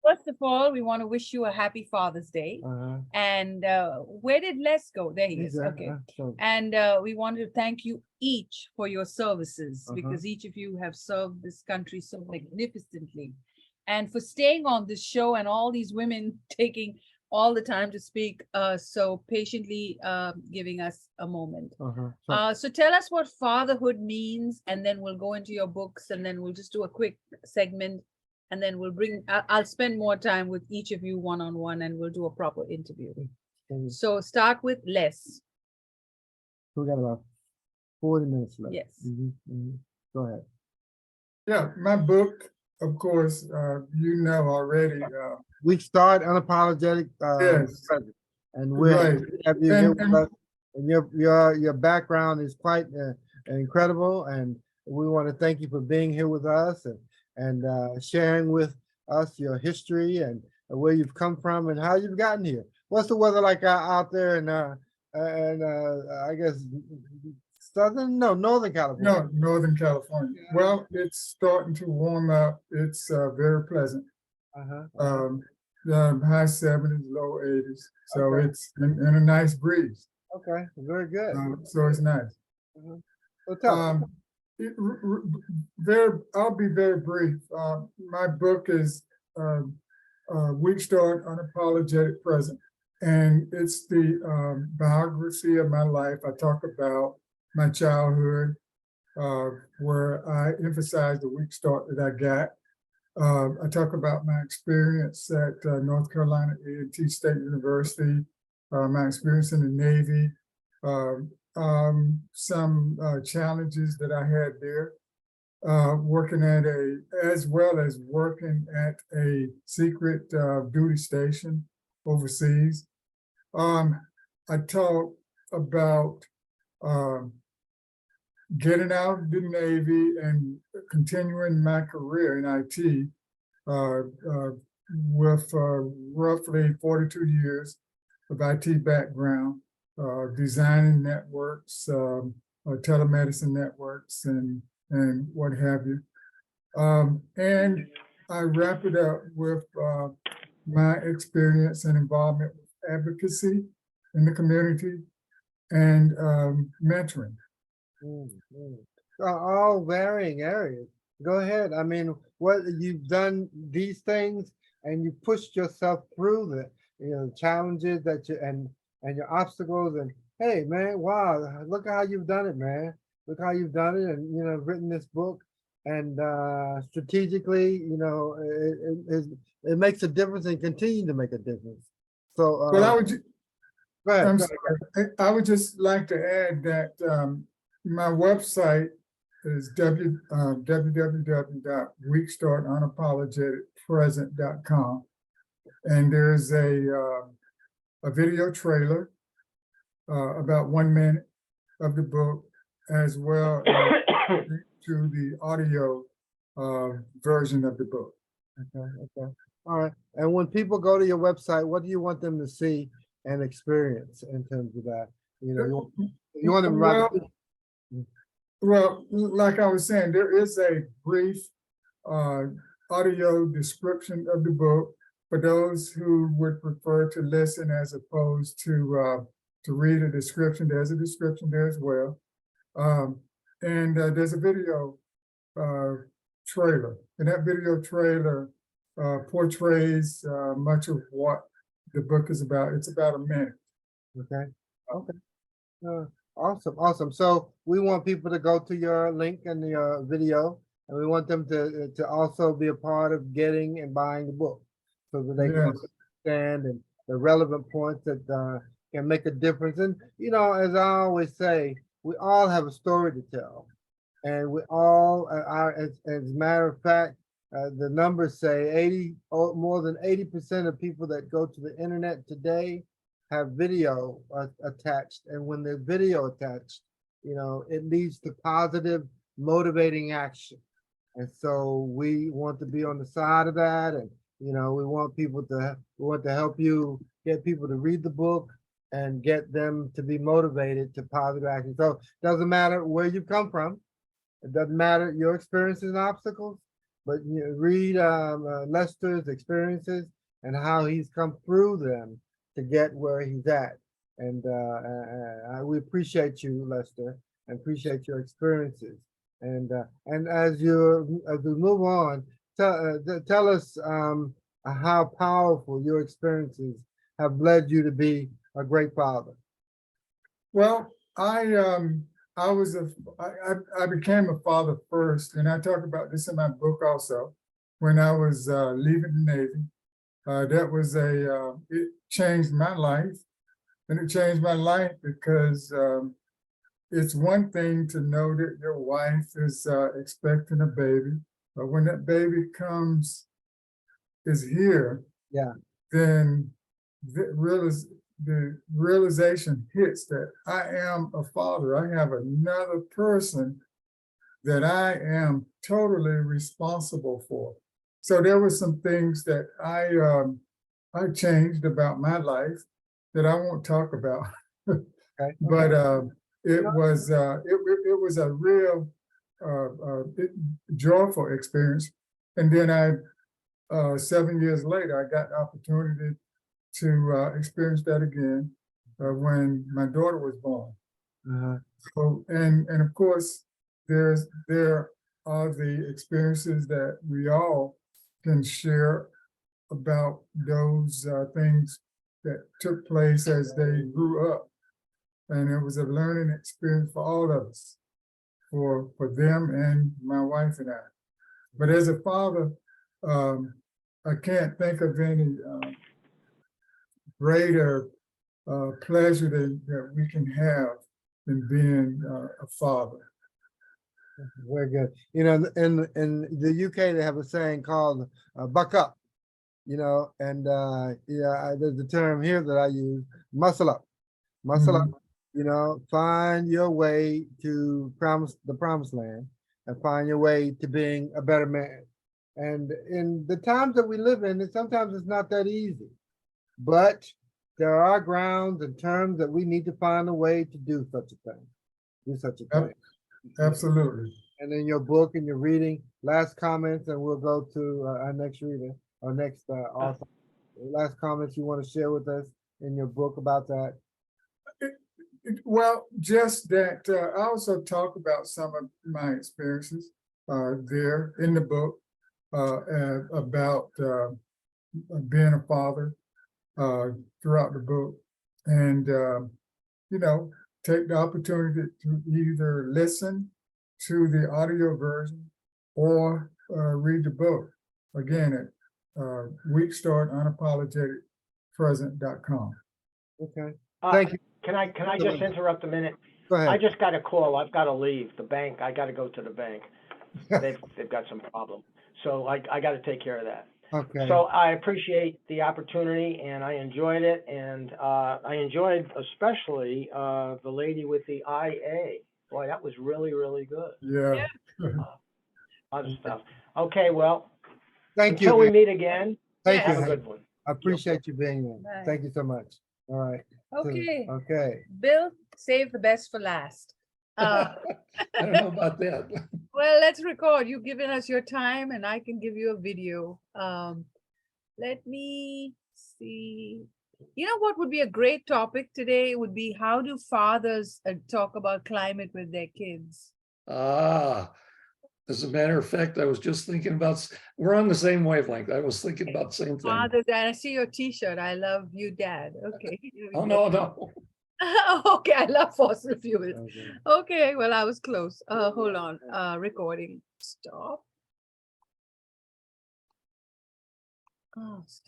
First of all, we want to wish you a happy Father's Day. And where did Les go? There he is. Okay. And we want to thank you each for your services because each of you have served this country so magnificently. And for staying on this show and all these women taking all the time to speak so patiently giving us a moment. So tell us what fatherhood means, and then we'll go into your books, and then we'll just do a quick segment, and then we'll I'll spend more time with each of you one-on-one, and we'll do a proper interview. So start with Les. We got about 40 minutes left. Yes. Go ahead. Yeah, my book, of course, you know already. We start Unapologetic. Yes. And we're have you here with us. And your background is quite incredible, and we want to thank you for being here with us and sharing with us your history and where you've come from and how you've gotten here. What's the weather like out there in I guess Northern California? No, Northern California. Well, it's starting to warm up. It's very pleasant. High 70s, low 80s. So it's in a nice breeze. Okay, very good. So it's nice. So tell I'll be very brief. My book is Week Start, Unapologetic Present. And it's the biography of my life. I talk about my childhood, where I emphasize the weak start that I got. I talk about my experience at North Carolina A&T State University, my experience in the Navy, some challenges that I had there, working as well as working at a secret duty station overseas. I talk about getting out of the Navy and continuing my career in IT with roughly 42 years of IT background, designing networks, telemedicine networks, and what have you. And I wrap it up with my experience and involvement with advocacy in the community and mentoring. All varying areas. Go ahead. I mean, what you've done these things, and you pushed yourself through the challenges that and your obstacles. And hey, man, wow! Look how you've done it, man. Look how you've done it, and written this book. And strategically, it makes a difference and continue to make a difference. So, well, I would. Go ahead. I'm sorry. I would just like to add that my website is www.weekstartunapologeticpresent.com, and there's a video trailer about 1 minute of the book, as well as to the audio version of the book. Okay. All right. And when people go to your website, what do you want them to see and experience in terms of that? You want them right. Well, like I was saying, there is a brief audio description of the book for those who would prefer to listen as opposed to read a description. There's a description there as well. And there's a video trailer, and that video trailer portrays much of what the book is about. It's about a minute. Okay. Awesome. So we want people to go to your link in the video, and we want them to also be a part of getting and buying the book, so that they can understand and the relevant points that can make a difference. And as I always say, we all have a story to tell, and we all are. As a matter of fact, the numbers say more than 80% of people that go to the internet today have video attached, and when the video attached, it leads to positive, motivating action. And so we want to be on the side of that, and we want to help you get people to read the book and get them to be motivated to positive action. So it doesn't matter where you come from, it doesn't matter your experiences and obstacles. but you read Lester's experiences and how he's come through them to get where he's at. And we appreciate you, Lester, and appreciate your experiences. And as we move on, tell us how powerful your experiences have led you to be a great father. Well, I became a father first, and I talk about this in my book also. When I was leaving the Navy, it changed my life, and it changed my life because it's one thing to know that your wife is expecting a baby, but when that baby is here, yeah, then the realization hits that I am a father. I have another person that I am totally responsible for. So there were some things that I changed about my life that I won't talk about. okay. But it was a real joyful experience. And then 7 years later, I got the opportunity to experience that again when my daughter was born. So, and of course, there are the experiences that we all can share about those things that took place as they grew up. And it was a learning experience for all of us, for them and my wife and I. But as a father, I can't think of any greater pleasure that we can have in being a father. Very good. You know, in the UK, they have a saying called "buck up." You know, and there's a term here that I use: muscle up, muscle up. You know, find your way to the promised land, and find your way to being a better man. And in the times that we live in, sometimes it's not that easy, but there are grounds and terms that we need to find a way to do such a thing. Absolutely. And in your book and your reading, last comments, and we'll go to our next reader, our next author. Last comments you want to share with us in your book about that? Well, just that I also talk about some of my experiences there in the book about being a father throughout the book, and take the opportunity to either listen to the audio version or read the book again at weekstart.unapologeticpresent.com. Okay, thank you. Can I just interrupt a minute? Go ahead. I just got a call. I've got to leave the bank. I got to go to the bank. They've got some problem. So I got to take care of that. Okay. So I appreciate the opportunity, and I enjoyed it, and I enjoyed especially the lady with the IA. Boy, that was really, really good. Yeah. A lot of stuff. Okay, well, Thank you. until we meet again, Thank have you. a good one. I appreciate you being here. Bye. Thank you so much. All right. Okay. Okay. Bill, save the best for last. I don't know about that. Well, let's record. You've given us your time, and I can give you a video. Let me see. You know what would be a great topic today would be how do fathers talk about climate with their kids? As a matter of fact, I was just thinking about, we're on the same wavelength. I was thinking about the same thing. Fathers, and I see your t-shirt. I love you, Dad. Okay. Oh, no. Okay, I love fossil fuels. Okay. Okay, well, I was close. Hold on. Recording. Stop. Oh, stop.